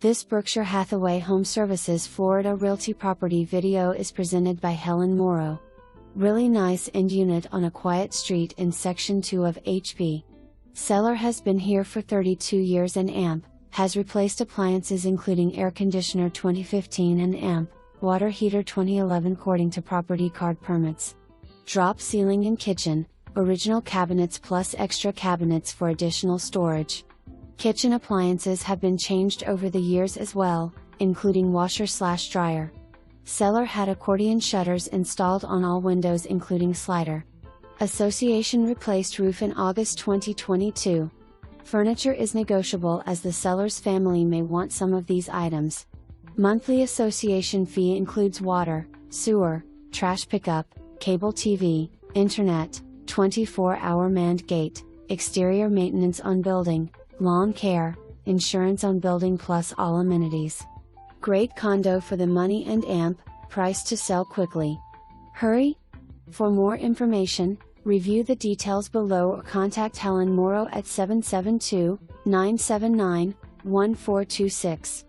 This Berkshire Hathaway HomeServices Florida Realty property video is presented by Helen Morrow. Really nice end unit on a quiet street in Section 2 of HP. Seller has been here for 32 years and AMP, has replaced appliances including air conditioner 2015 and AMP, water heater 2011 according to property card permits. Drop ceiling and kitchen, original cabinets plus extra cabinets for additional storage. Kitchen appliances have been changed over the years as well, including washer/dryer. Seller had accordion shutters installed on all windows including slider. Association replaced roof in August 2022. Furniture is negotiable as the seller's family may want some of these items. Monthly association fee includes water, sewer, trash pickup, cable TV, internet, 24-hour manned gate, exterior maintenance on building, lawn care, insurance on building plus all amenities. Great condo for the money and AMP, price to sell quickly. Hurry! For more information, review the details below or contact Helen Morrow at 772-979-1426.